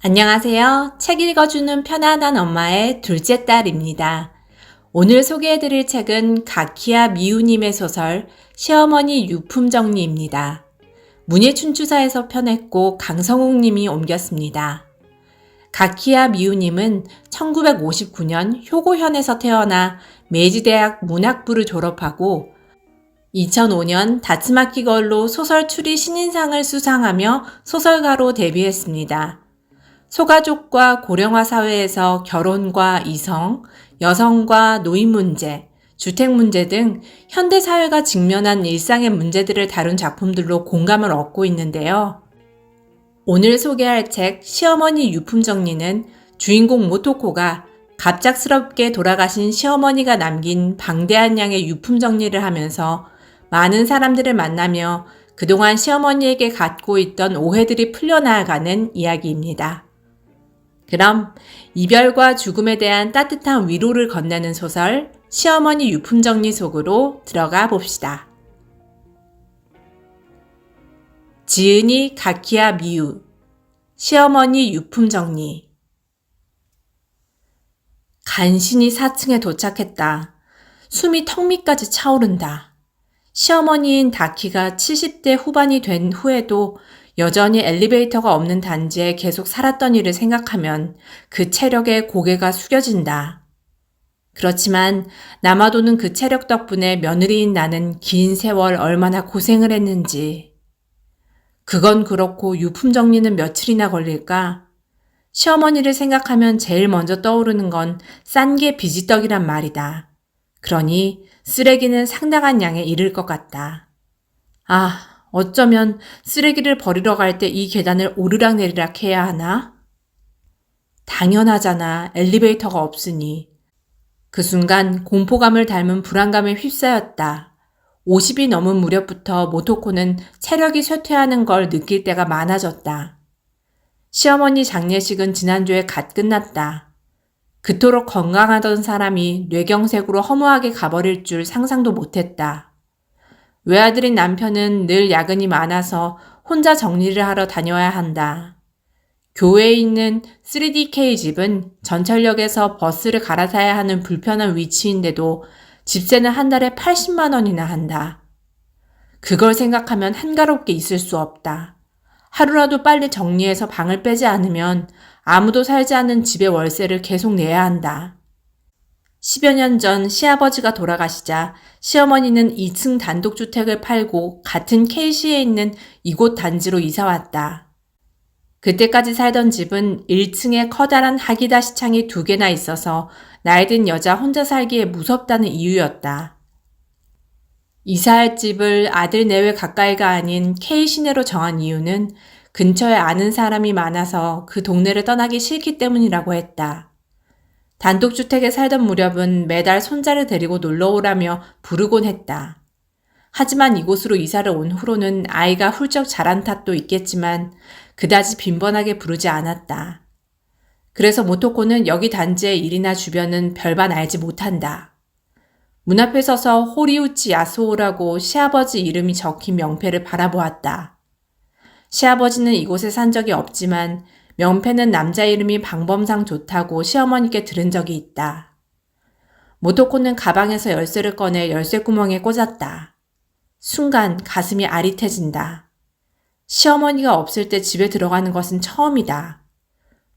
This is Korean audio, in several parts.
안녕하세요. 책 읽어주는 편안한 엄마의 둘째 딸입니다. 오늘 소개해드릴 책은 가키야 미우님의 소설 시어머니 유품정리입니다. 문예춘추사에서 펴냈고 강성욱님이 옮겼습니다. 가키야 미우님은 1959년 효고현에서 태어나 메이지대학 문학부를 졸업하고 2005년 다츠마키걸로 소설 추리 신인상을 수상하며 소설가로 데뷔했습니다. 소가족과 고령화 사회에서 결혼과 이성, 여성과 노인 문제, 주택 문제 등 현대 사회가 직면한 일상의 문제들을 다룬 작품들로 공감을 얻고 있는데요. 오늘 소개할 책 시어머니 유품정리는 주인공 모토코가 갑작스럽게 돌아가신 시어머니가 남긴 방대한 양의 유품정리를 하면서 많은 사람들을 만나며 그동안 시어머니에게 갖고 있던 오해들이 풀려나가는 이야기입니다. 그럼 이별과 죽음에 대한 따뜻한 위로를 건네는 소설 시어머니 유품정리 속으로 들어가 봅시다. 지은이 가키야 미우 시어머니 유품정리. 간신히 4층에 도착했다. 숨이 턱 밑까지 차오른다. 시어머니인 다키가 70대 후반이 된 후에도 여전히 엘리베이터가 없는 단지에 계속 살았던 일을 생각하면 그 체력에 고개가 숙여진다. 그렇지만 남아도는 그 체력 덕분에 며느리인 나는 긴 세월 얼마나 고생을 했는지. 그건 그렇고 유품 정리는 며칠이나 걸릴까? 시어머니를 생각하면 제일 먼저 떠오르는 건 싼 게 비지떡이란 말이다. 그러니 쓰레기는 상당한 양에 이를 것 같다. 어쩌면 쓰레기를 버리러 갈 때 이 계단을 오르락내리락 해야 하나? 당연하잖아. 엘리베이터가 없으니. 그 순간 공포감을 닮은 불안감에 휩싸였다. 50이 넘은 무렵부터 모토코는 체력이 쇠퇴하는 걸 느낄 때가 많아졌다. 시어머니 장례식은 지난주에 갓 끝났다. 그토록 건강하던 사람이 뇌경색으로 허무하게 가버릴 줄 상상도 못했다. 외아들인 남편은 늘 야근이 많아서 혼자 정리를 하러 다녀야 한다. 교외에 있는 3DK 집은 전철역에서 버스를 갈아타야 하는 불편한 위치인데도 집세는 한 달에 80만 원이나 한다. 그걸 생각하면 한가롭게 있을 수 없다. 하루라도 빨리 정리해서 방을 빼지 않으면 아무도 살지 않는 집의 월세를 계속 내야 한다. 10여 년 전 시아버지가 돌아가시자 시어머니는 2층 단독주택을 팔고 같은 K시에 있는 이곳 단지로 이사왔다. 그때까지 살던 집은 1층에 커다란 하기다시창이 2개나 있어서 나이 든 여자 혼자 살기에 무섭다는 이유였다. 이사할 집을 아들 내외 가까이가 아닌 K시내로 정한 이유는 근처에 아는 사람이 많아서 그 동네를 떠나기 싫기 때문이라고 했다. 단독주택에 살던 무렵은 매달 손자를 데리고 놀러오라며 부르곤 했다. 하지만 이곳으로 이사를 온 후로는 아이가 훌쩍 자란 탓도 있겠지만 그다지 빈번하게 부르지 않았다. 그래서 모토코는 여기 단지의 일이나 주변은 별반 알지 못한다. 문 앞에 서서 호리우치 야스오라고 시아버지 이름이 적힌 명패를 바라보았다. 시아버지는 이곳에 산 적이 없지만 명패는 남자 이름이 방범상 좋다고 시어머니께 들은 적이 있다. 모토코는 가방에서 열쇠를 꺼내 열쇠 구멍에 꽂았다. 순간 가슴이 아릿해진다. 시어머니가 없을 때 집에 들어가는 것은 처음이다.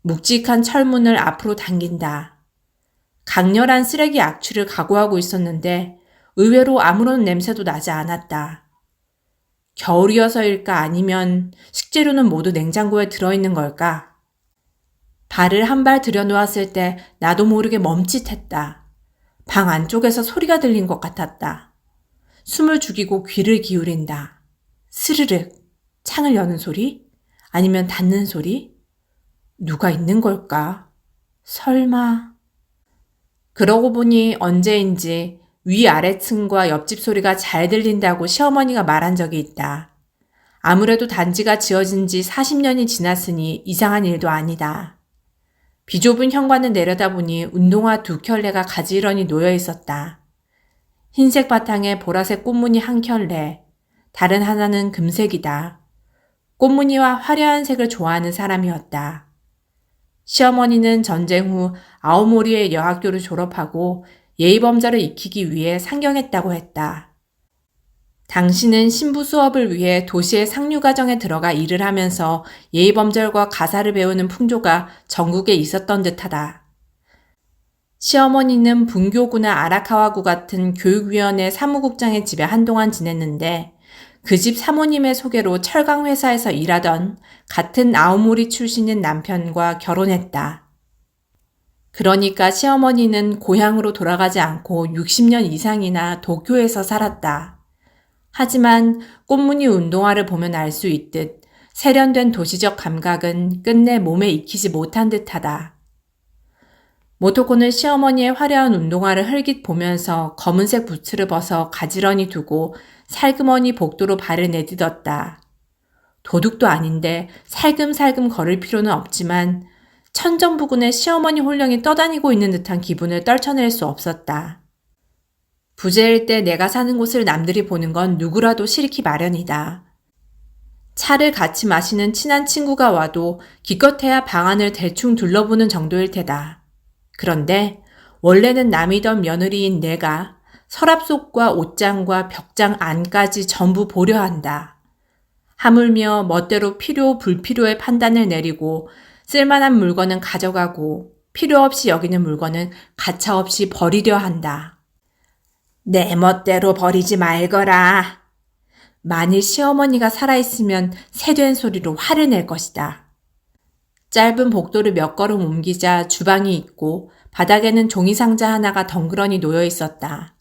묵직한 철문을 앞으로 당긴다. 강렬한 쓰레기 악취를 각오하고 있었는데 의외로 아무런 냄새도 나지 않았다. 겨울이어서일까 아니면 식재료는 모두 냉장고에 들어있는 걸까? 발을 한 발 들여놓았을 때 나도 모르게 멈칫했다. 방 안쪽에서 소리가 들린 것 같았다. 숨을 죽이고 귀를 기울인다. 스르륵, 창을 여는 소리? 아니면 닫는 소리? 누가 있는 걸까? 설마... 그러고 보니 언제인지 위아래층과 옆집 소리가 잘 들린다고 시어머니가 말한 적이 있다. 아무래도 단지가 지어진 지 40년이 지났으니 이상한 일도 아니다. 비좁은 현관을 내려다보니 운동화 2켤레가 가지런히 놓여 있었다. 흰색 바탕에 보라색 꽃무늬 한 켤레, 다른 하나는 금색이다. 꽃무늬와 화려한 색을 좋아하는 사람이었다. 시어머니는 전쟁 후 아오모리의 여학교를 졸업하고 예의범절을 익히기 위해 상경했다고 했다. 당신은 신부 수업을 위해 도시의 상류가정에 들어가 일을 하면서 예의범절과 가사를 배우는 풍조가 전국에 있었던 듯하다. 시어머니는 분교구나 아라카와구 같은 교육위원회 사무국장의 집에 한동안 지냈는데 그 집 사모님의 소개로 철강회사에서 일하던 같은 아오모리 출신인 남편과 결혼했다. 그러니까 시어머니는 고향으로 돌아가지 않고 60년 이상이나 도쿄에서 살았다. 하지만 꽃무늬 운동화를 보면 알 수 있듯 세련된 도시적 감각은 끝내 몸에 익히지 못한 듯하다. 모토코는 시어머니의 화려한 운동화를 흘깃 보면서 검은색 부츠를 벗어 가지런히 두고 살그머니 복도로 발을 내딛었다. 도둑도 아닌데 살금살금 걸을 필요는 없지만 천정부근의 시어머니 홀령이 떠다니고 있는 듯한 기분을 떨쳐낼 수 없었다. 부재일 때 내가 사는 곳을 남들이 보는 건 누구라도 싫기 마련이다. 차를 같이 마시는 친한 친구가 와도 기껏해야 방 안을 대충 둘러보는 정도일 테다. 그런데 원래는 남이던 며느리인 내가 서랍 속과 옷장과 벽장 안까지 전부 보려 한다. 하물며 멋대로 필요 불필요의 판단을 내리고 쓸만한 물건은 가져가고 필요 없이 여기는 물건은 가차없이 버리려 한다. 내 멋대로 버리지 말거라. 만일 시어머니가 살아있으면 새된 소리로 화를 낼 것이다. 짧은 복도를 몇 걸음 옮기자 주방이 있고 바닥에는 종이상자 하나가 덩그러니 놓여 있었다.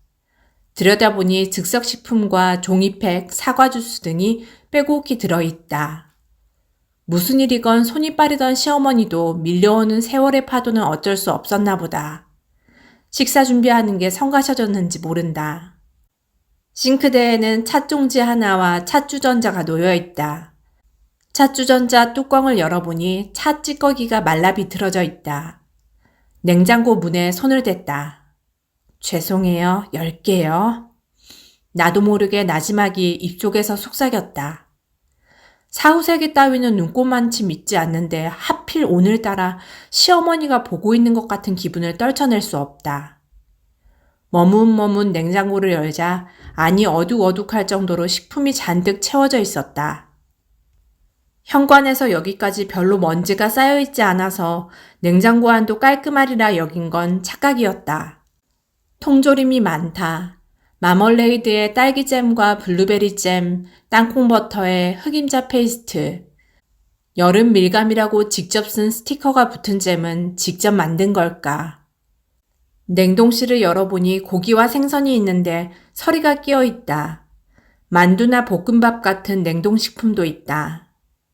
들여다보니 즉석식품과 종이팩, 사과주스 등이 빼곡히 들어있다. 무슨 일이건 손이 빠르던 시어머니도 밀려오는 세월의 파도는 어쩔 수 없었나 보다. 식사 준비하는 게 성가셔졌는지 모른다. 싱크대에는 찻종지 하나와 찻주전자가 놓여 있다. 찻주전자 뚜껑을 열어보니 차 찌꺼기가 말라 비틀어져 있다. 냉장고 문에 손을 댔다. 죄송해요. 열게요. 나도 모르게 나지막이 입속에서 속삭였다. 사후세계 따위는 눈꼽만치 믿지 않는데 하필 오늘따라 시어머니가 보고 있는 것 같은 기분을 떨쳐낼 수 없다. 머문머문 냉장고를 열자 안이 어둑어둑할 정도로 식품이 잔뜩 채워져 있었다. 현관에서 여기까지 별로 먼지가 쌓여있지 않아서 냉장고 안도 깔끔하리라 여긴 건 착각이었다. 통조림이 많다. 마멀레이드에 딸기잼과 블루베리잼, 땅콩버터에 흑임자 페이스트. 여름 밀감이라고 직접 쓴 스티커가 붙은 잼은 직접 만든 걸까? 냉동실을 열어보니 고기와 생선이 있는데 서리가 끼어 있다. 만두나 볶음밥 같은 냉동식품도 있다.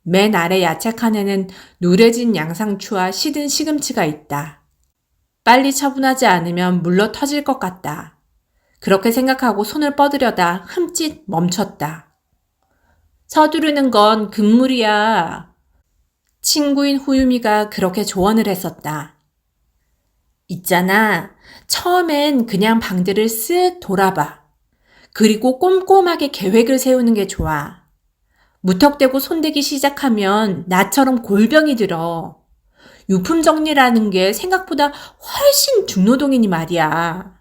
맨 아래 야채 칸에는 누래진 양상추와 시든 시금치가 있다. 빨리 처분하지 않으면 물러 터질 것 같다. 그렇게 생각하고 손을 뻗으려다 흠칫 멈췄다. 서두르는 건 금물이야. 친구인 후유미가 그렇게 조언을 했었다. 있잖아. 처음엔 그냥 방들을 쓱 돌아봐. 그리고 꼼꼼하게 계획을 세우는 게 좋아. 무턱대고 손대기 시작하면 나처럼 골병이 들어. 유품 정리라는 게 생각보다 훨씬 중노동이니 말이야.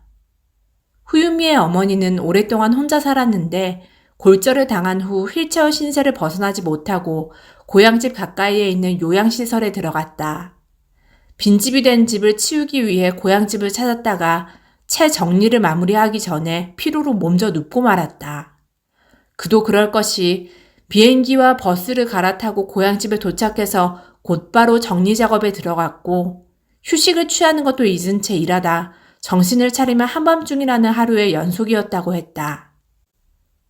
후유미의 어머니는 오랫동안 혼자 살았는데 골절을 당한 후 휠체어 신세를 벗어나지 못하고 고향집 가까이에 있는 요양시설에 들어갔다. 빈집이 된 집을 치우기 위해 고향집을 찾았다가 채 정리를 마무리하기 전에 피로로 몸져 눕고 말았다. 그도 그럴 것이 비행기와 버스를 갈아타고 고향집에 도착해서 곧바로 정리 작업에 들어갔고 휴식을 취하는 것도 잊은 채 일하다 정신을 차리면 한밤중이라는 하루의 연속이었다고 했다.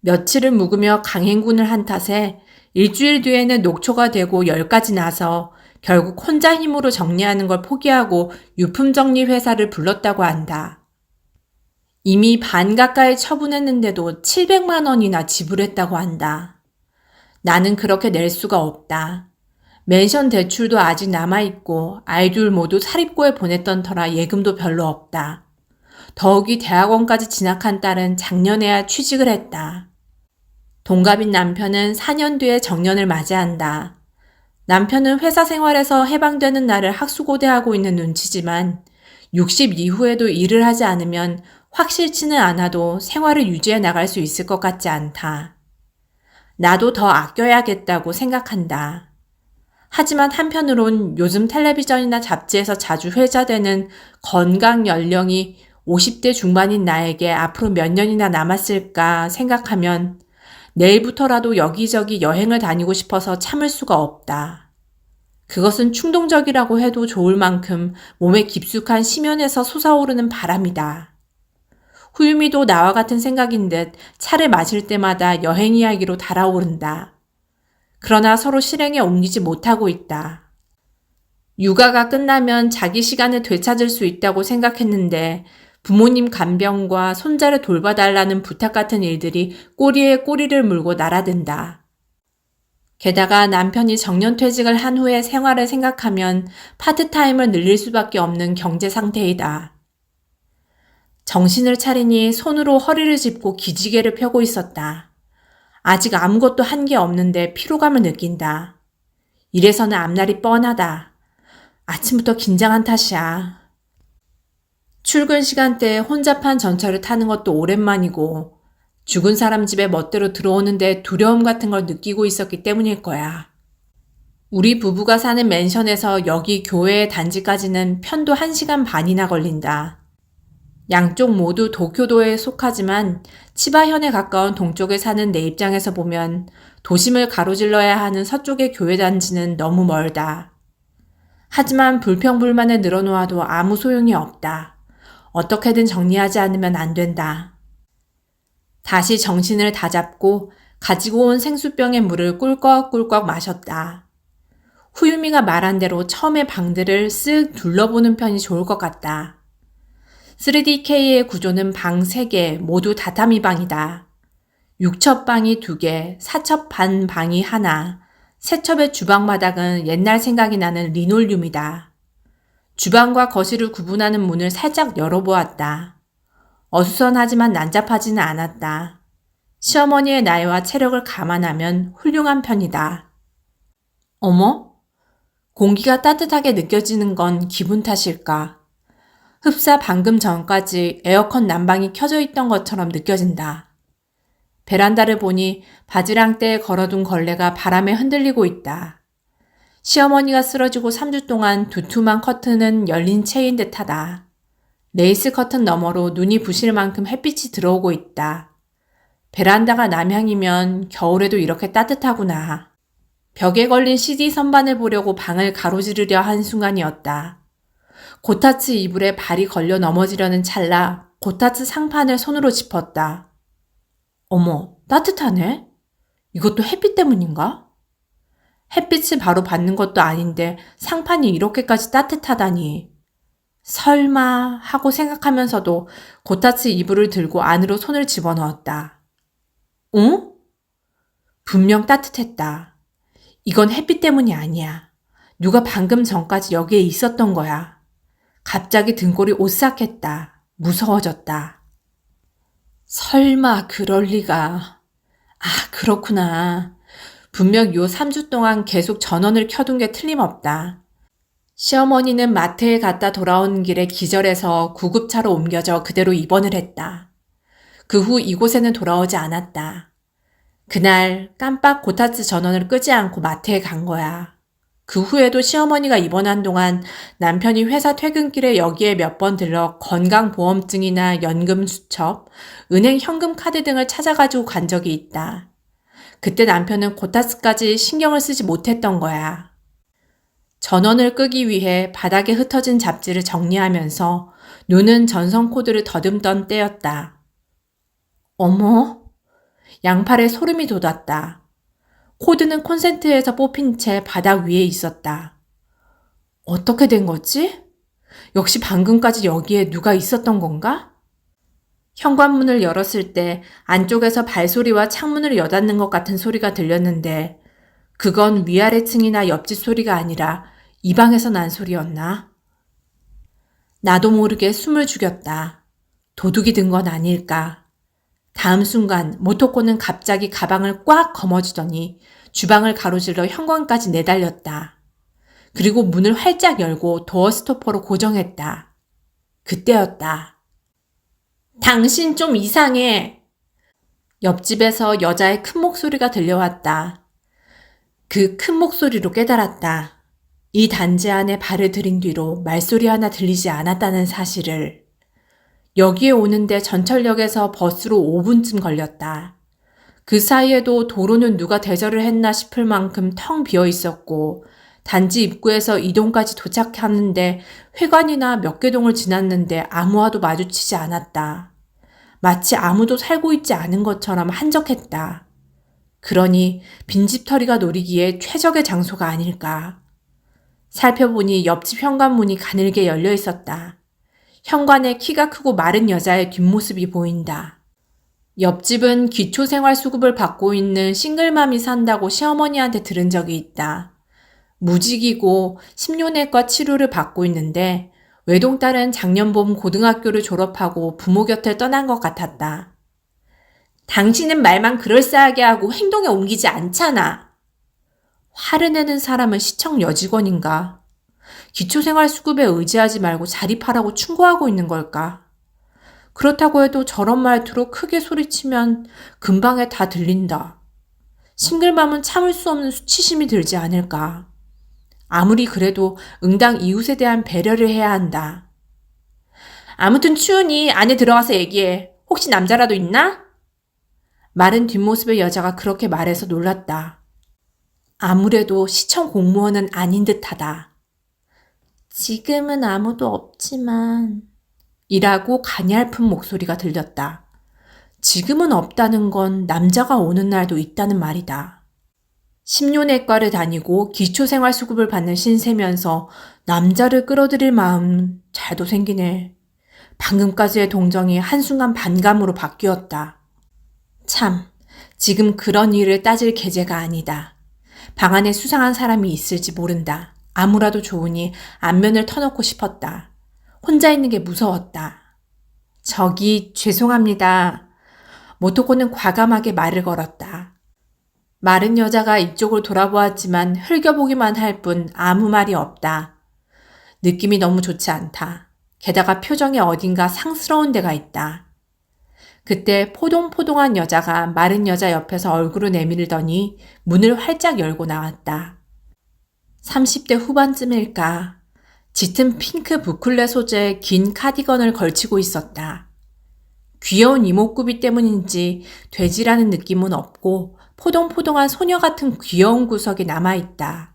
며칠을 묵으며 강행군을 한 탓에 일주일 뒤에는 녹초가 되고 열까지 나서 결국 혼자 힘으로 정리하는 걸 포기하고 유품정리 회사를 불렀다고 한다. 이미 반 가까이 처분했는데도 700만 원이나 지불했다고 한다. 나는 그렇게 낼 수가 없다. 맨션 대출도 아직 남아있고 아이들 모두 사립고에 보냈던 터라 예금도 별로 없다. 더욱이 대학원까지 진학한 딸은 작년에야 취직을 했다. 동갑인 남편은 4년 뒤에 정년을 맞이한다. 남편은 회사 생활에서 해방되는 날을 학수고대하고 있는 눈치지만 60 이후에도 일을 하지 않으면 확실치는 않아도 생활을 유지해 나갈 수 있을 것 같지 않다. 나도 더 아껴야겠다고 생각한다. 하지만 한편으론 요즘 텔레비전이나 잡지에서 자주 회자되는 건강 연령이 50대 중반인 나에게 앞으로 몇 년이나 남았을까 생각하면 내일부터라도 여기저기 여행을 다니고 싶어서 참을 수가 없다. 그것은 충동적이라고 해도 좋을 만큼 몸에 깊숙한 심연에서 솟아오르는 바람이다. 후유미도 나와 같은 생각인 듯 차를 마실 때마다 여행 이야기로 달아오른다. 그러나 서로 실행에 옮기지 못하고 있다. 육아가 끝나면 자기 시간을 되찾을 수 있다고 생각했는데 부모님 간병과 손자를 돌봐달라는 부탁 같은 일들이 꼬리에 꼬리를 물고 날아든다. 게다가 남편이 정년퇴직을 한 후의 생활을 생각하면 파트타임을 늘릴 수밖에 없는 경제 상태이다. 정신을 차리니 손으로 허리를 짚고 기지개를 펴고 있었다. 아직 아무것도 한 게 없는데 피로감을 느낀다. 이래서는 앞날이 뻔하다. 아침부터 긴장한 탓이야. 출근 시간대에 혼잡한 전철을 타는 것도 오랜만이고 죽은 사람 집에 멋대로 들어오는데 두려움 같은 걸 느끼고 있었기 때문일 거야. 우리 부부가 사는 맨션에서 여기 교회의 단지까지는 편도 1시간 반이나 걸린다. 양쪽 모두 도쿄도에 속하지만 치바현에 가까운 동쪽에 사는 내 입장에서 보면 도심을 가로질러야 하는 서쪽의 교회 단지는 너무 멀다. 하지만 불평불만을 늘어놓아도 아무 소용이 없다. 어떻게든 정리하지 않으면 안 된다. 다시 정신을 다잡고 가지고 온 생수병의 물을 꿀꺽꿀꺽 마셨다. 후유미가 말한 대로 처음에 방들을 쓱 둘러보는 편이 좋을 것 같다. 3DK의 구조는 방 3개, 모두 다타미 방이다. 6첩 방이 2개, 4첩 반 방이 하나, 세첩의 주방 바닥은 옛날 생각이 나는 리놀륨이다. 주방과 거실을 구분하는 문을 살짝 열어보았다. 어수선하지만 난잡하지는 않았다. 시어머니의 나이와 체력을 감안하면 훌륭한 편이다. 어머? 공기가 따뜻하게 느껴지는 건 기분 탓일까? 흡사 방금 전까지 에어컨 난방이 켜져 있던 것처럼 느껴진다. 베란다를 보니 바지랑대에 걸어둔 걸레가 바람에 흔들리고 있다. 시어머니가 쓰러지고 3주 동안 두툼한 커튼은 열린 채인 듯하다. 레이스 커튼 너머로 눈이 부실 만큼 햇빛이 들어오고 있다. 베란다가 남향이면 겨울에도 이렇게 따뜻하구나. 벽에 걸린 CD 선반을 보려고 방을 가로지르려 한 순간이었다. 고타츠 이불에 발이 걸려 넘어지려는 찰나 고타츠 상판을 손으로 짚었다. 어머, 따뜻하네? 이것도 햇빛 때문인가? 햇빛을 바로 받는 것도 아닌데 상판이 이렇게까지 따뜻하다니. 설마 하고 생각하면서도 고타츠 이불을 들고 안으로 손을 집어넣었다. 응? 분명 따뜻했다. 이건 햇빛 때문이 아니야. 누가 방금 전까지 여기에 있었던 거야. 갑자기 등골이 오싹했다. 무서워졌다. 설마 그럴 리가. 아, 그렇구나. 분명 요 3주 동안 계속 전원을 켜둔 게 틀림없다. 시어머니는 마트에 갔다 돌아오는 길에 기절해서 구급차로 옮겨져 그대로 입원을 했다. 그 후 이곳에는 돌아오지 않았다. 그날 깜빡 고타츠 전원을 끄지 않고 마트에 간 거야. 그 후에도 시어머니가 입원한 동안 남편이 회사 퇴근길에 여기에 몇 번 들러 건강보험증이나 연금 수첩, 은행 현금 카드 등을 찾아가지고 간 적이 있다. 그때 남편은 고타츠까지 신경을 쓰지 못했던 거야. 전원을 끄기 위해 바닥에 흩어진 잡지를 정리하면서 눈은 전선 코드를 더듬던 때였다. 어머, 양팔에 소름이 돋았다. 코드는 콘센트에서 뽑힌 채 바닥 위에 있었다. 어떻게 된 거지? 역시 방금까지 여기에 누가 있었던 건가? 현관문을 열었을 때 안쪽에서 발소리와 창문을 여닫는 것 같은 소리가 들렸는데 그건 위아래층이나 옆집 소리가 아니라 이 방에서 난 소리였나? 나도 모르게 숨을 죽였다. 도둑이 든 건 아닐까? 다음 순간 모토코는 갑자기 가방을 꽉 거머쥐더니 주방을 가로질러 현관까지 내달렸다. 그리고 문을 활짝 열고 도어 스토퍼로 고정했다. 그때였다. 당신 좀 이상해. 옆집에서 여자의 큰 목소리가 들려왔다. 그 큰 목소리로 깨달았다. 이 단지 안에 발을 들인 뒤로 말소리 하나 들리지 않았다는 사실을. 여기에 오는데 전철역에서 버스로 5분쯤 걸렸다. 그 사이에도 도로는 누가 대절을 했나 싶을 만큼 텅 비어 있었고 단지 입구에서 이동까지 도착하는데 회관이나 몇 개 동을 지났는데 아무와도 마주치지 않았다. 마치 아무도 살고 있지 않은 것처럼 한적했다. 그러니 빈집털이가 노리기에 최적의 장소가 아닐까. 살펴보니 옆집 현관문이 가늘게 열려 있었다. 현관에 키가 크고 마른 여자의 뒷모습이 보인다. 옆집은 기초생활수급을 받고 있는 싱글맘이 산다고 시어머니한테 들은 적이 있다. 무직이고 심료내과 치료를 받고 있는데 외동딸은 작년 봄 고등학교를 졸업하고 부모 곁을 떠난 것 같았다. 당신은 말만 그럴싸하게 하고 행동에 옮기지 않잖아. 화를 내는 사람은 시청 여직원인가? 기초생활수급에 의지하지 말고 자립하라고 충고하고 있는 걸까? 그렇다고 해도 저런 말투로 크게 소리치면 근방에 다 들린다. 싱글맘은 참을 수 없는 수치심이 들지 않을까? 아무리 그래도 응당 이웃에 대한 배려를 해야 한다. 아무튼 추운이 안에 들어가서 얘기해. 혹시 남자라도 있나? 마른 뒷모습의 여자가 그렇게 말해서 놀랐다. 아무래도 시청 공무원은 아닌 듯하다. 지금은 아무도 없지만... 이라고 가냘픈 목소리가 들렸다. 지금은 없다는 건 남자가 오는 날도 있다는 말이다. 심료내과를 다니고 기초생활수급을 받는 신세면서 남자를 끌어들일 마음 잘도 생기네. 방금까지의 동정이 한순간 반감으로 바뀌었다. 참, 지금 그런 일을 따질 계제가 아니다. 방 안에 수상한 사람이 있을지 모른다. 아무라도 좋으니 안면을 터놓고 싶었다. 혼자 있는 게 무서웠다. 저기 죄송합니다. 모토코는 과감하게 말을 걸었다. 마른 여자가 이쪽을 돌아보았지만 흘겨보기만 할 뿐 아무 말이 없다. 느낌이 너무 좋지 않다. 게다가 표정에 어딘가 상스러운 데가 있다. 그때 포동포동한 여자가 마른 여자 옆에서 얼굴을 내밀더니 문을 활짝 열고 나왔다. 30대 후반쯤일까. 짙은 핑크 부클레 소재의 긴 카디건을 걸치고 있었다. 귀여운 이목구비 때문인지 돼지라는 느낌은 없고 포동포동한 소녀 같은 귀여운 구석이 남아있다.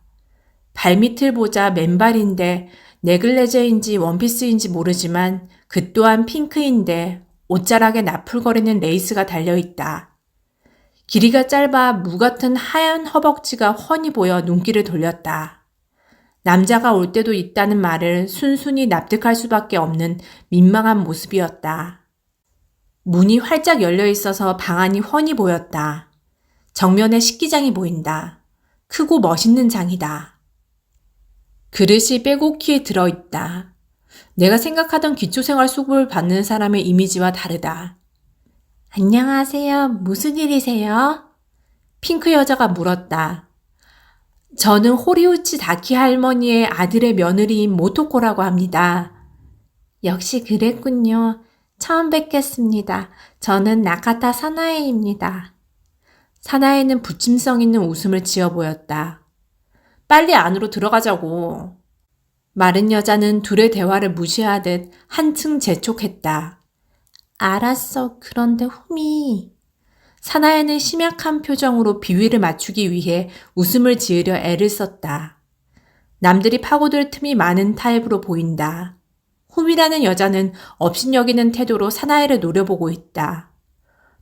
발밑을 보자 맨발인데 네글레제인지 원피스인지 모르지만 그 또한 핑크인데 옷자락에 나풀거리는 레이스가 달려있다. 길이가 짧아 무 같은 하얀 허벅지가 훤히 보여 눈길을 돌렸다. 남자가 올 때도 있다는 말을 순순히 납득할 수밖에 없는 민망한 모습이었다. 문이 활짝 열려 있어서 방 안이 훤히 보였다. 정면에 식기장이 보인다. 크고 멋있는 장이다. 그릇이 빼곡히 들어있다. 내가 생각하던 기초생활수급을 받는 사람의 이미지와 다르다. 안녕하세요. 무슨 일이세요? 핑크 여자가 물었다. 저는 호리우치 다키 할머니의 아들의 며느리인 모토코라고 합니다. 역시 그랬군요. 처음 뵙겠습니다. 저는 나카타 사나에입니다. 사나에는 부침성 있는 웃음을 지어 보였다. 빨리 안으로 들어가자고. 마른 여자는 둘의 대화를 무시하듯 한층 재촉했다. 알았어. 그런데 흠이... 사나에는 심약한 표정으로 비위를 맞추기 위해 웃음을 지으려 애를 썼다. 남들이 파고들 틈이 많은 타입으로 보인다. 훔이라는 여자는 업신여기는 태도로 사나에를 노려보고 있다.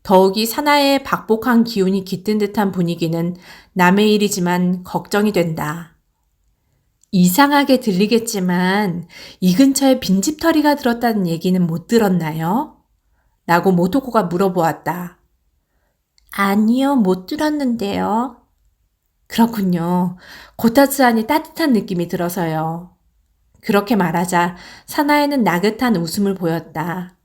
더욱이 사나에의 박복한 기운이 깃든 듯한 분위기는 남의 일이지만 걱정이 된다. 이상하게 들리겠지만 이 근처에 빈집털이가 들었다는 얘기는 못 들었나요? 라고 모토코가 물어보았다. 아니요, 못 들었는데요. 그렇군요. 고타츠 안이 따뜻한 느낌이 들어서요. 그렇게 말하자 사나에는 나긋한 웃음을 보였다.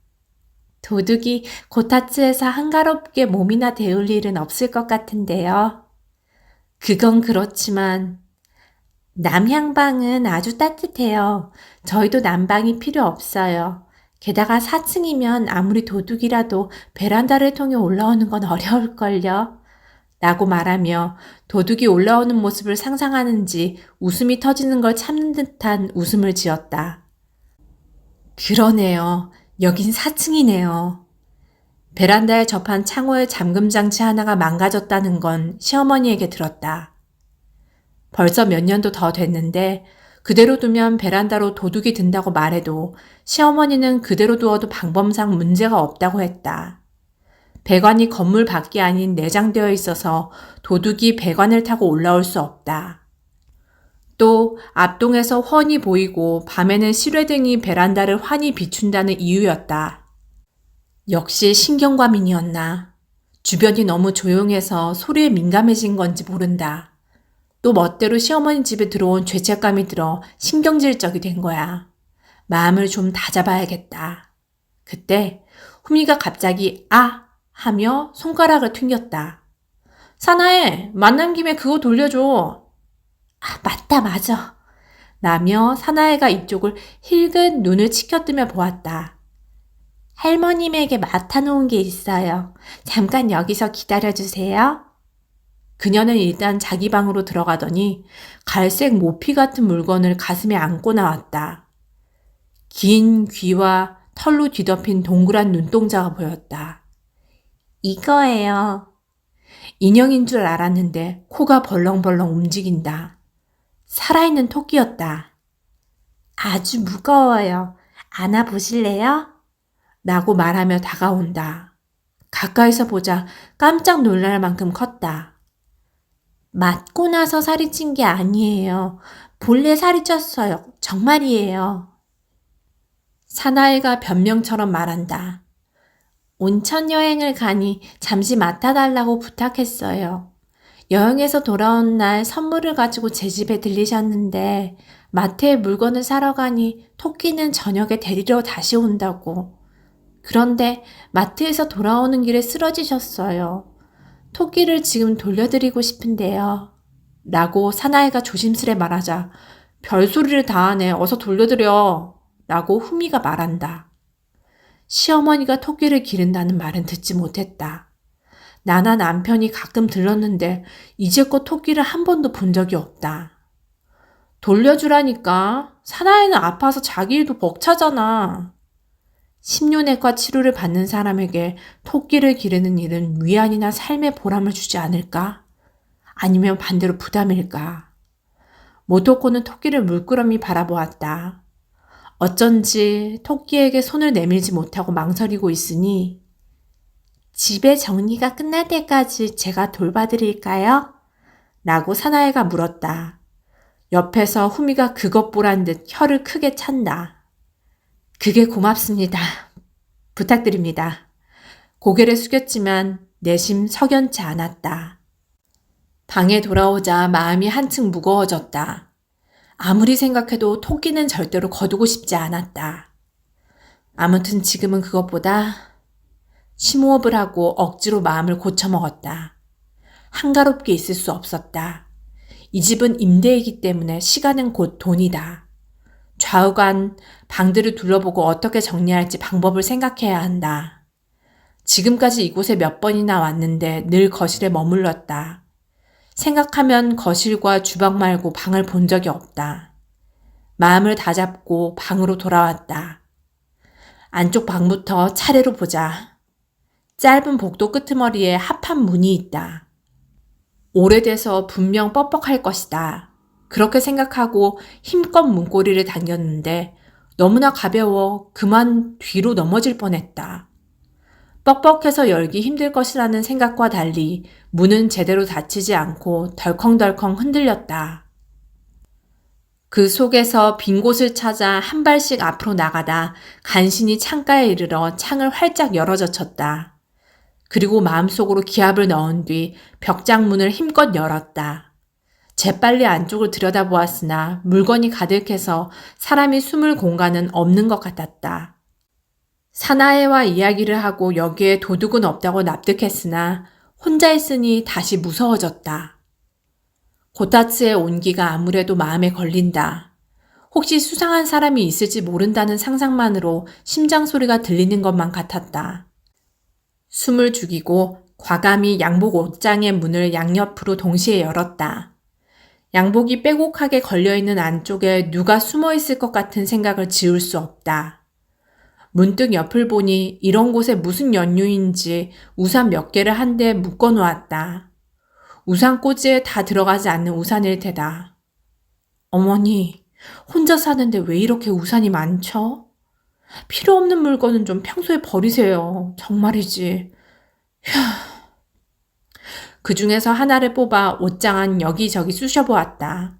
도둑이 고타츠에서 한가롭게 몸이나 데울 일은 없을 것 같은데요. 그건 그렇지만 남향방은 아주 따뜻해요. 저희도 난방이 필요 없어요. 게다가 4층이면 아무리 도둑이라도 베란다를 통해 올라오는 건 어려울걸요. 라고 말하며 도둑이 올라오는 모습을 상상하는지 웃음이 터지는 걸 참는 듯한 웃음을 지었다. 그러네요. 여긴 4층이네요. 베란다에 접한 창호의 잠금장치 하나가 망가졌다는 건 시어머니에게 들었다. 벌써 몇 년도 더 됐는데 그대로 두면 베란다로 도둑이 든다고 말해도 시어머니는 그대로 두어도 방범상 문제가 없다고 했다. 배관이 건물 밖이 아닌 내장되어 있어서 도둑이 배관을 타고 올라올 수 없다. 또 앞동에서 훤히 보이고 밤에는 실외등이 베란다를 환히 비춘다는 이유였다. 역시 신경과민이었나. 주변이 너무 조용해서 소리에 민감해진 건지 모른다. 또 멋대로 시어머니 집에 들어온 죄책감이 들어 신경질적이 된 거야. 마음을 좀 다잡아야겠다. 그때 후미가 갑자기 아! 하며 손가락을 튕겼다. 사나해, 만난 김에 그거 돌려줘. 아, 맞다, 맞아. 라며 사나해가 이쪽을 힐끗 눈을 치켜뜨며 보았다. 할머님에게 맡아놓은 게 있어요. 잠깐 여기서 기다려주세요. 그녀는 일단 자기 방으로 들어가더니 갈색 모피 같은 물건을 가슴에 안고 나왔다. 긴 귀와 털로 뒤덮인 동그란 눈동자가 보였다. 이거예요. 인형인 줄 알았는데 코가 벌렁벌렁 움직인다. 살아있는 토끼였다. 아주 무거워요. 안아보실래요? 라고 말하며 다가온다. 가까이서 보자 깜짝 놀랄 만큼 컸다. 맞고 나서 살이 찐 게 아니에요. 본래 살이 쪘어요. 정말이에요. 사나이가 변명처럼 말한다. 온천 여행을 가니 잠시 맡아달라고 부탁했어요. 여행에서 돌아온 날 선물을 가지고 제 집에 들리셨는데 마트에 물건을 사러 가니 토끼는 저녁에 데리러 다시 온다고. 그런데 마트에서 돌아오는 길에 쓰러지셨어요. 토끼를 지금 돌려드리고 싶은데요. 라고 사나이가 조심스레 말하자 별소리를 다 하네. 어서 돌려드려. 라고 후미가 말한다. 시어머니가 토끼를 기른다는 말은 듣지 못했다. 나나 남편이 가끔 들렀는데 이제껏 토끼를 한 번도 본 적이 없다. 돌려주라니까. 사나이는 아파서 자기 일도 벅차잖아. 심료내과 치료를 받는 사람에게 토끼를 기르는 일은 위안이나 삶의 보람을 주지 않을까? 아니면 반대로 부담일까? 모토코는 토끼를 물끄러미 바라보았다. 어쩐지 토끼에게 손을 내밀지 못하고 망설이고 있으니 집에 정리가 끝날 때까지 제가 돌봐드릴까요? 라고 사나이가 물었다. 옆에서 후미가 그것 보란 듯 혀를 크게 찬다. 그게 고맙습니다. 부탁드립니다. 고개를 숙였지만 내심 석연치 않았다. 방에 돌아오자 마음이 한층 무거워졌다. 아무리 생각해도 토끼는 절대로 거두고 싶지 않았다. 아무튼 지금은 그것보다 심호흡을 하고 억지로 마음을 고쳐먹었다. 한가롭게 있을 수 없었다. 이 집은 임대이기 때문에 시간은 곧 돈이다. 좌우간 방들을 둘러보고 어떻게 정리할지 방법을 생각해야 한다. 지금까지 이곳에 몇 번이나 왔는데 늘 거실에 머물렀다. 생각하면 거실과 주방 말고 방을 본 적이 없다. 마음을 다잡고 방으로 돌아왔다. 안쪽 방부터 차례로 보자. 짧은 복도 끄트머리에 합한 문이 있다. 오래돼서 분명 뻑뻑할 것이다. 그렇게 생각하고 힘껏 문고리를 당겼는데 너무나 가벼워 그만 뒤로 넘어질 뻔했다. 뻑뻑해서 열기 힘들 것이라는 생각과 달리 문은 제대로 닫히지 않고 덜컹덜컹 흔들렸다. 그 속에서 빈 곳을 찾아 한 발씩 앞으로 나가다 간신히 창가에 이르러 창을 활짝 열어젖혔다. 그리고 마음속으로 기합을 넣은 뒤 벽장문을 힘껏 열었다. 재빨리 안쪽을 들여다보았으나 물건이 가득해서 사람이 숨을 공간은 없는 것 같았다. 사나이와 이야기를 하고 여기에 도둑은 없다고 납득했으나 혼자 있으니 다시 무서워졌다. 고타츠의 온기가 아무래도 마음에 걸린다. 혹시 수상한 사람이 있을지 모른다는 상상만으로 심장 소리가 들리는 것만 같았다. 숨을 죽이고 과감히 양복 옷장의 문을 양옆으로 동시에 열었다. 양복이 빼곡하게 걸려있는 안쪽에 누가 숨어 있을 것 같은 생각을 지울 수 없다. 문득 옆을 보니 이런 곳에 무슨 연유인지 우산 몇 개를 한 대 묶어 놓았다. 우산 꽂이에 다 들어가지 않는 우산일 테다. 어머니, 혼자 사는데 왜 이렇게 우산이 많죠? 필요 없는 물건은 좀 평소에 버리세요. 정말이지. 휴. 그 중에서 하나를 뽑아 옷장 안 여기저기 쑤셔보았다.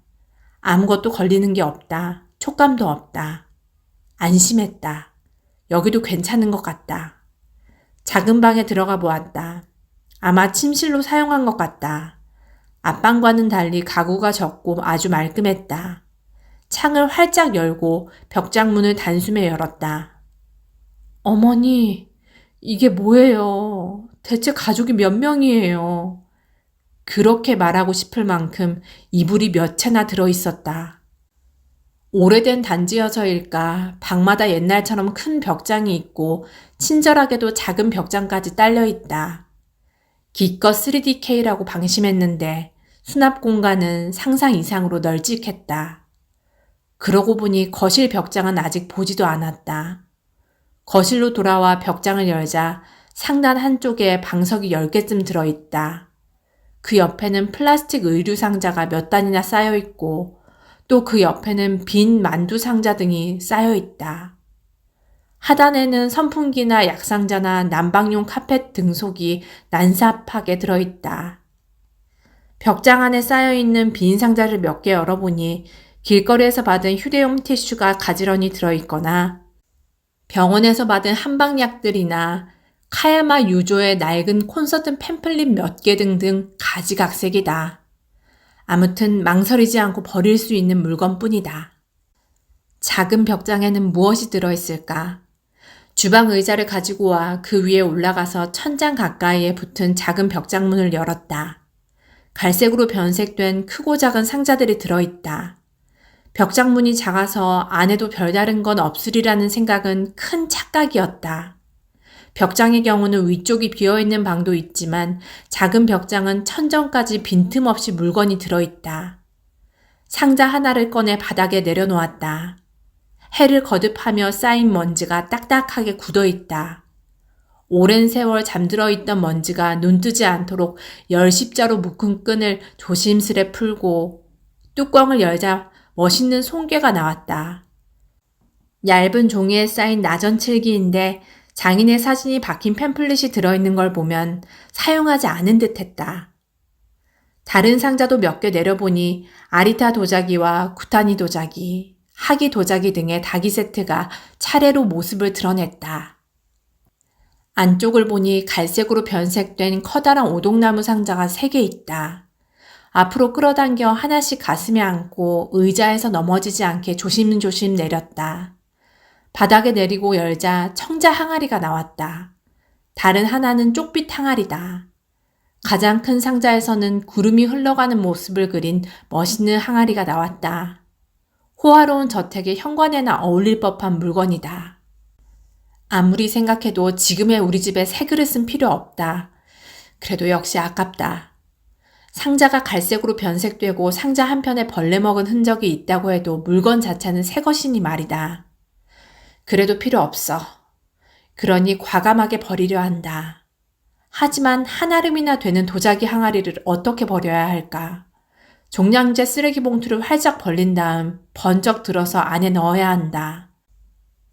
아무것도 걸리는 게 없다. 촉감도 없다. 안심했다. 여기도 괜찮은 것 같다. 작은 방에 들어가 보았다. 아마 침실로 사용한 것 같다. 앞방과는 달리 가구가 적고 아주 말끔했다. 창을 활짝 열고 벽장문을 단숨에 열었다. 어머니, 이게 뭐예요? 대체 가족이 몇 명이에요? 그렇게 말하고 싶을 만큼 이불이 몇 채나 들어있었다. 오래된 단지여서일까 방마다 옛날처럼 큰 벽장이 있고 친절하게도 작은 벽장까지 딸려있다. 기껏 3DK라고 방심했는데 수납 공간은 상상 이상으로 널찍했다. 그러고 보니 거실 벽장은 아직 보지도 않았다. 거실로 돌아와 벽장을 열자 상단 한쪽에 방석이 10개쯤 들어있다. 그 옆에는 플라스틱 의류 상자가 몇 단이나 쌓여있고 또 그 옆에는 빈 만두 상자 등이 쌓여있다. 하단에는 선풍기나 약상자나 난방용 카펫 등속이 난삽하게 들어있다. 벽장 안에 쌓여있는 빈 상자를 몇 개 열어보니 길거리에서 받은 휴대용 티슈가 가지런히 들어있거나 병원에서 받은 한방약들이나 카야마 유조의 낡은 콘서트 팸플릿 몇 개 등등 가지각색이다. 아무튼 망설이지 않고 버릴 수 있는 물건뿐이다. 작은 벽장에는 무엇이 들어있을까? 주방 의자를 가지고 와 그 위에 올라가서 천장 가까이에 붙은 작은 벽장문을 열었다. 갈색으로 변색된 크고 작은 상자들이 들어있다. 벽장문이 작아서 안에도 별다른 건 없으리라는 생각은 큰 착각이었다. 벽장의 경우는 위쪽이 비어있는 방도 있지만 작은 벽장은 천정까지 빈틈없이 물건이 들어있다. 상자 하나를 꺼내 바닥에 내려놓았다. 해를 거듭하며 쌓인 먼지가 딱딱하게 굳어있다. 오랜 세월 잠들어 있던 먼지가 눈 뜨지 않도록 열십자로 묶은 끈을 조심스레 풀고 뚜껑을 열자 멋있는 송괴가 나왔다. 얇은 종이에 쌓인 나전칠기인데 장인의 사진이 박힌 팸플릿이 들어있는 걸 보면 사용하지 않은 듯했다. 다른 상자도 몇 개 내려보니 아리타 도자기와 구타니 도자기, 하기 도자기 등의 다기 세트가 차례로 모습을 드러냈다. 안쪽을 보니 갈색으로 변색된 커다란 오동나무 상자가 3개 있다. 앞으로 끌어당겨 하나씩 가슴에 안고 의자에서 넘어지지 않게 조심조심 내렸다. 바닥에 내리고 열자 청자 항아리가 나왔다. 다른 하나는 쪽빛 항아리다. 가장 큰 상자에서는 구름이 흘러가는 모습을 그린 멋있는 항아리가 나왔다. 호화로운 저택의 현관에나 어울릴 법한 물건이다. 아무리 생각해도 지금의 우리 집에 새 그릇은 필요 없다. 그래도 역시 아깝다. 상자가 갈색으로 변색되고 상자 한편에 벌레 먹은 흔적이 있다고 해도 물건 자체는 새 것이니 말이다. 그래도 필요 없어. 그러니 과감하게 버리려 한다. 하지만 한아름이나 되는 도자기 항아리를 어떻게 버려야 할까? 종량제 쓰레기 봉투를 활짝 벌린 다음 번쩍 들어서 안에 넣어야 한다.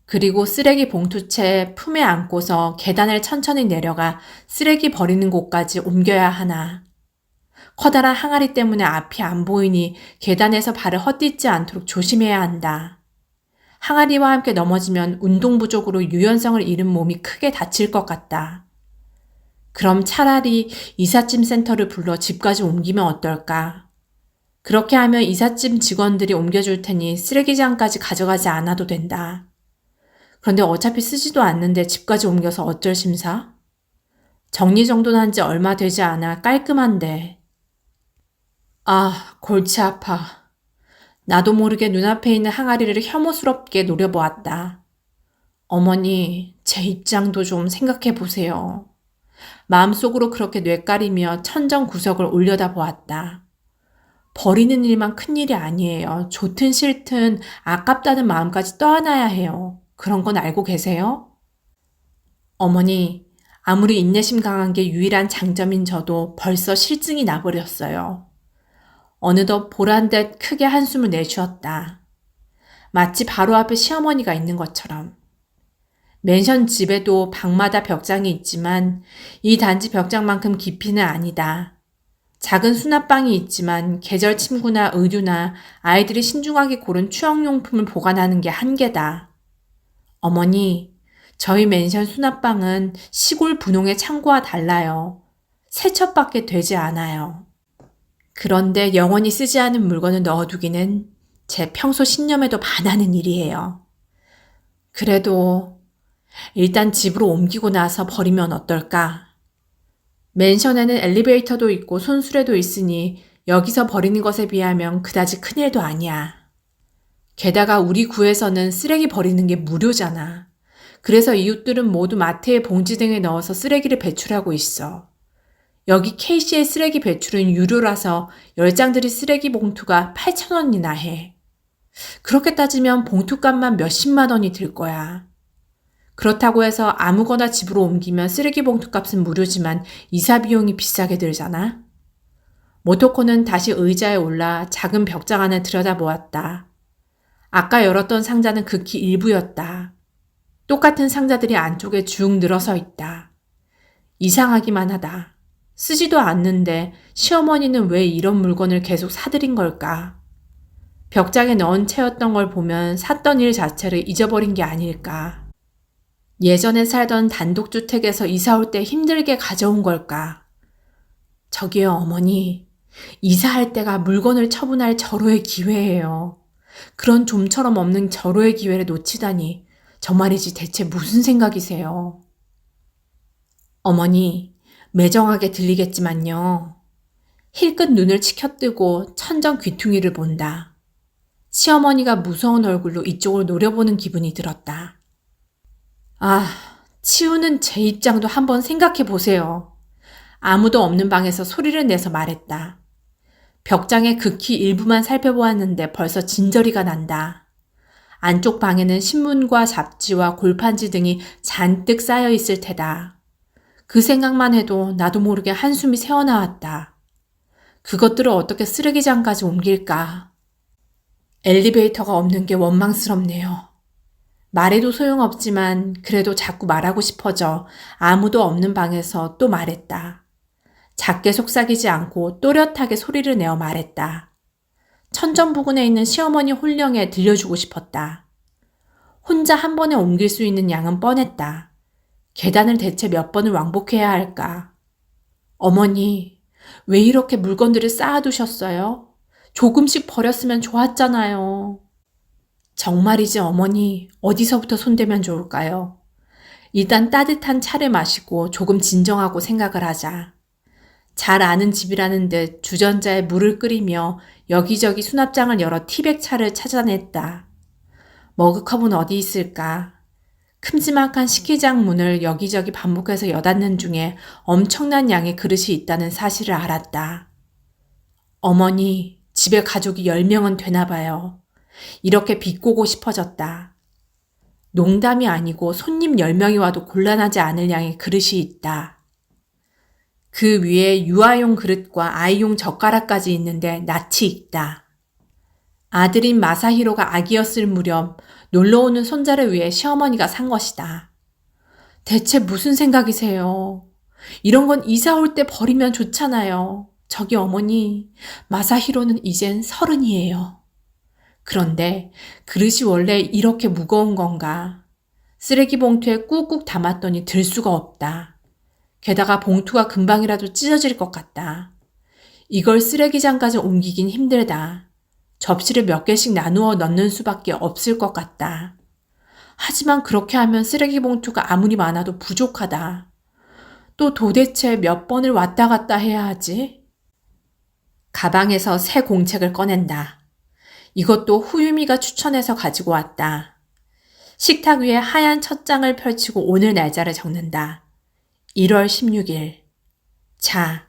그리고 쓰레기 봉투채 품에 안고서 계단을 천천히 내려가 쓰레기 버리는 곳까지 옮겨야 하나. 커다란 항아리 때문에 앞이 안 보이니 계단에서 발을 헛디지 않도록 조심해야 한다. 항아리와 함께 넘어지면 운동 부족으로 유연성을 잃은 몸이 크게 다칠 것 같다. 그럼 차라리 이삿짐 센터를 불러 집까지 옮기면 어떨까? 그렇게 하면 이삿짐 직원들이 옮겨줄 테니 쓰레기장까지 가져가지 않아도 된다. 그런데 어차피 쓰지도 않는데 집까지 옮겨서 어쩔 심사? 정리정돈한 지 얼마 되지 않아 깔끔한데. 아, 골치 아파. 나도 모르게 눈앞에 있는 항아리를 혐오스럽게 노려보았다. 어머니, 제 입장도 좀 생각해 보세요. 마음속으로 그렇게 뇌까리며 천정구석을 올려다보았다. 버리는 일만 큰일이 아니에요. 좋든 싫든 아깝다는 마음까지 떠안아야 해요. 그런 건 알고 계세요? 어머니, 아무리 인내심 강한 게 유일한 장점인 저도 벌써 실증이 나버렸어요. 어느덧 보란듯 크게 한숨을 내쉬었다. 마치 바로 앞에 시어머니가 있는 것처럼. 맨션 집에도 방마다 벽장이 있지만 이 단지 벽장만큼 깊이는 아니다. 작은 수납방이 있지만 계절 침구나 의류나 아이들이 신중하게 고른 추억용품을 보관하는 게 한계다. 어머니, 저희 맨션 수납방은 시골 분홍의 창고와 달라요. 세척밖에 되지 않아요. 그런데 영원히 쓰지 않은 물건을 넣어두기는 제 평소 신념에도 반하는 일이에요. 그래도 일단 집으로 옮기고 나서 버리면 어떨까? 맨션에는 엘리베이터도 있고 손수레도 있으니 여기서 버리는 것에 비하면 그다지 큰일도 아니야. 게다가 우리 구에서는 쓰레기 버리는 게 무료잖아. 그래서 이웃들은 모두 마트에 봉지 등에 넣어서 쓰레기를 배출하고 있어. 여기 KC의 쓰레기 배출은 유료라서 10장들이 쓰레기 봉투가 8,000원이나 해. 그렇게 따지면 봉투값만 몇십만 원이 들 거야. 그렇다고 해서 아무거나 집으로 옮기면 쓰레기 봉투 값은 무료지만 이사 비용이 비싸게 들잖아. 모토코는 다시 의자에 올라 작은 벽장 안을 들여다보았다. 아까 열었던 상자는 극히 일부였다. 똑같은 상자들이 안쪽에 쭉 늘어서 있다. 이상하기만 하다. 쓰지도 않는데 시어머니는 왜 이런 물건을 계속 사들인 걸까? 벽장에 넣은 채였던 걸 보면 샀던 일 자체를 잊어버린 게 아닐까? 예전에 살던 단독주택에서 이사 올 때 힘들게 가져온 걸까? 저기요, 어머니. 이사할 때가 물건을 처분할 절호의 기회예요. 그런 좀처럼 없는 절호의 기회를 놓치다니 정말이지 대체 무슨 생각이세요? 어머니, 매정하게 들리겠지만요. 힐끗 눈을 치켜뜨고 천정 귀퉁이를 본다. 시어머니가 무서운 얼굴로 이쪽을 노려보는 기분이 들었다. 아, 치우는 제 입장도 한번 생각해 보세요. 아무도 없는 방에서 소리를 내서 말했다. 벽장의 극히 일부만 살펴보았는데 벌써 진저리가 난다. 안쪽 방에는 신문과 잡지와 골판지 등이 잔뜩 쌓여 있을 테다. 그 생각만 해도 나도 모르게 한숨이 새어나왔다. 그것들을 어떻게 쓰레기장까지 옮길까? 엘리베이터가 없는 게 원망스럽네요. 말해도 소용없지만 그래도 자꾸 말하고 싶어져 아무도 없는 방에서 또 말했다. 작게 속삭이지 않고 또렷하게 소리를 내어 말했다. 천정 부근에 있는 시어머니 홀령에 들려주고 싶었다. 혼자 한 번에 옮길 수 있는 양은 뻔했다. 계단을 대체 몇 번을 왕복해야 할까? 어머니, 왜 이렇게 물건들을 쌓아두셨어요? 조금씩 버렸으면 좋았잖아요. 정말이지 어머니, 어디서부터 손대면 좋을까요? 일단 따뜻한 차를 마시고 조금 진정하고 생각을 하자. 잘 아는 집이라는 듯 주전자에 물을 끓이며 여기저기 수납장을 열어 티백차를 찾아냈다. 머그컵은 어디 있을까? 큼지막한 식기장 문을 여기저기 반복해서 여닫는 중에 엄청난 양의 그릇이 있다는 사실을 알았다. 어머니, 집에 가족이 10명은 되나 봐요. 이렇게 비꼬고 싶어졌다. 농담이 아니고 손님 10명이 와도 곤란하지 않을 양의 그릇이 있다. 그 위에 유아용 그릇과 아이용 젓가락까지 있는데 낯이 익다. 아들인 마사히로가 아기였을 무렵 놀러오는 손자를 위해 시어머니가 산 것이다. 대체 무슨 생각이세요? 이런 건 이사 올 때 버리면 좋잖아요. 저기 어머니, 마사히로는 이젠 30이에요. 그런데 그릇이 원래 이렇게 무거운 건가? 쓰레기 봉투에 꾹꾹 담았더니 들 수가 없다. 게다가 봉투가 금방이라도 찢어질 것 같다. 이걸 쓰레기장까지 옮기긴 힘들다. 접시를 몇 개씩 나누어 넣는 수밖에 없을 것 같다. 하지만 그렇게 하면 쓰레기 봉투가 아무리 많아도 부족하다. 또 도대체 몇 번을 왔다 갔다 해야 하지? 가방에서 새 공책을 꺼낸다. 이것도 후유미가 추천해서 가지고 왔다. 식탁 위에 하얀 첫 장을 펼치고 오늘 날짜를 적는다. 1월 16일. 자,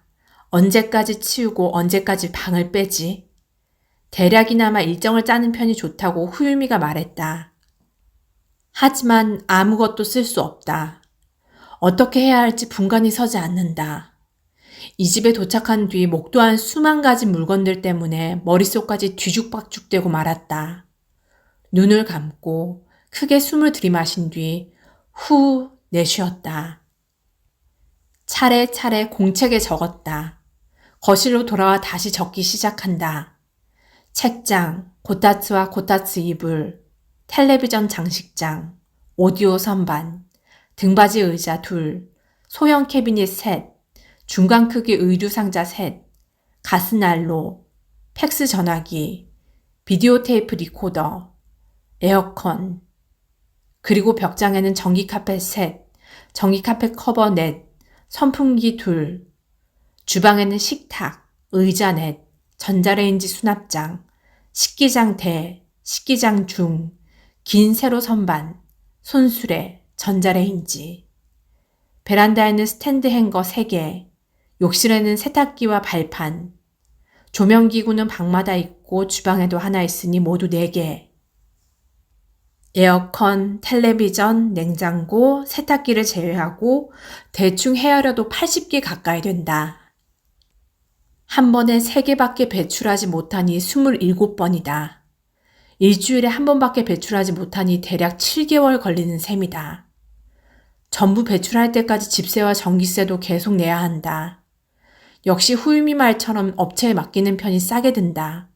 언제까지 치우고 언제까지 방을 빼지? 대략이나마 일정을 짜는 편이 좋다고 후유미가 말했다. 하지만 아무것도 쓸 수 없다. 어떻게 해야 할지 분간이 서지 않는다. 이 집에 도착한 뒤 목도한 수만 가지 물건들 때문에 머릿속까지 뒤죽박죽되고 말았다. 눈을 감고 크게 숨을 들이마신 뒤 후 내쉬었다. 차례차례 공책에 적었다. 거실로 돌아와 다시 적기 시작한다. 책장, 고타츠와 고타츠 이불, 텔레비전 장식장, 오디오 선반, 등받이 의자 2, 소형 캐비닛 셋, 중간 크기 의류 상자 셋, 가스난로, 팩스 전화기, 비디오 테이프 리코더, 에어컨, 그리고 벽장에는 전기 카펫 셋, 전기 카펫 커버 넷, 선풍기 2, 주방에는 식탁, 의자 넷, 전자레인지 수납장, 식기장 대, 식기장 중, 긴 세로 선반, 손수레, 전자레인지. 베란다에는 스탠드 행거 3개, 욕실에는 세탁기와 발판, 조명기구는 방마다 있고 주방에도 하나 있으니 모두 4개. 에어컨, 텔레비전, 냉장고, 세탁기를 제외하고 대충 헤아려도 80개 가까이 된다. 한 번에 3개밖에 배출하지 못하니 27번이다. 일주일에 한 번밖에 배출하지 못하니 대략 7개월 걸리는 셈이다. 전부 배출할 때까지 집세와 전기세도 계속 내야 한다. 역시 후유미 말처럼 업체에 맡기는 편이 싸게 든다.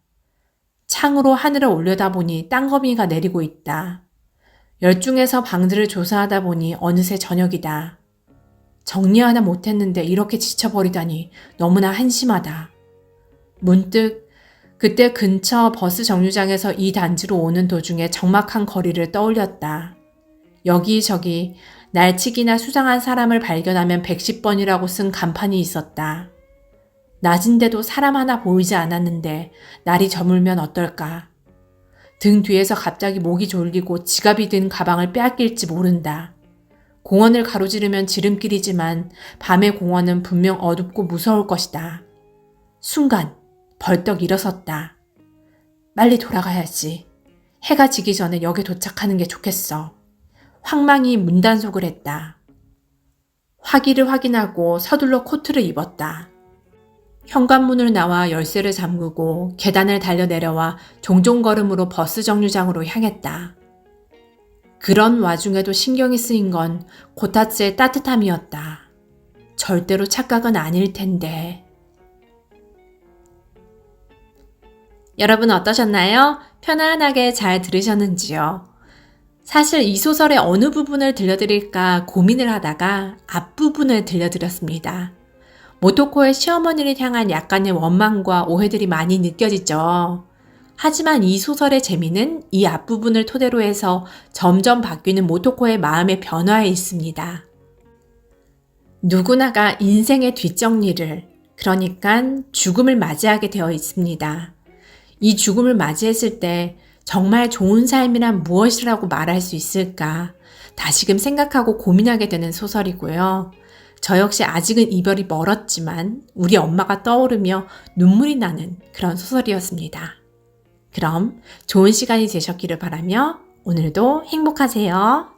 창으로 하늘을 올려다보니 땅거미가 내리고 있다. 열중해서 방들을 조사하다 보니 어느새 저녁이다. 정리 하나 못했는데 이렇게 지쳐버리다니 너무나 한심하다. 문득 그때 근처 버스 정류장에서 이 단지로 오는 도중에 적막한 거리를 떠올렸다. 여기저기 날치기나 수상한 사람을 발견하면 110번이라고 쓴 간판이 있었다. 낮인데도 사람 하나 보이지 않았는데 날이 저물면 어떨까. 등 뒤에서 갑자기 목이 졸리고 지갑이 든 가방을 빼앗길지 모른다. 공원을 가로지르면 지름길이지만 밤의 공원은 분명 어둡고 무서울 것이다. 순간 벌떡 일어섰다. 빨리 돌아가야지. 해가 지기 전에 역에 도착하는 게 좋겠어. 황망히 문단속을 했다. 화기를 확인하고 서둘러 코트를 입었다. 현관문을 나와 열쇠를 잠그고 계단을 달려 내려와 종종 걸음으로 버스 정류장으로 향했다. 그런 와중에도 신경이 쓰인 건 고타츠의 따뜻함이었다. 절대로 착각은 아닐 텐데. 여러분 어떠셨나요? 편안하게 잘 들으셨는지요? 사실 이 소설의 어느 부분을 들려드릴까 고민을 하다가 앞부분을 들려드렸습니다. 모토코의 시어머니를 향한 약간의 원망과 오해들이 많이 느껴지죠. 하지만 이 소설의 재미는 이 앞부분을 토대로 해서 점점 바뀌는 모토코의 마음의 변화에 있습니다. 누구나가 인생의 뒷정리를, 그러니까 죽음을 맞이하게 되어 있습니다. 이 죽음을 맞이했을 때 정말 좋은 삶이란 무엇이라고 말할 수 있을까? 다시금 생각하고 고민하게 되는 소설이고요. 저 역시 아직은 이별이 멀었지만 우리 엄마가 떠오르며 눈물이 나는 그런 소설이었습니다. 그럼 좋은 시간이 되셨기를 바라며 오늘도 행복하세요.